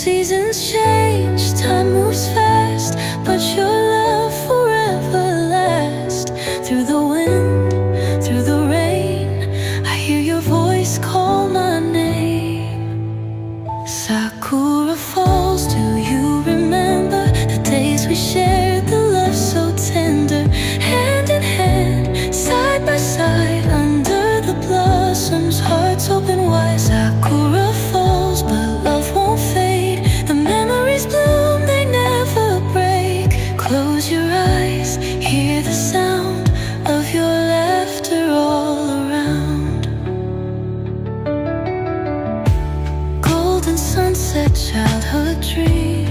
Seasons change, time moves fast, but your love forever lasts. Through the wind, through the rain, I hear your voice call my name. Sakura falls, do you remember the days we shared, the love so tender? Hand in hand, side by side, under the blossoms, hearts open wide. Sakura falls, but love won't fade. The memories bloom, they never break. Close your eyes, hear the sound of your laughter all around. Golden sunset, childhood dream.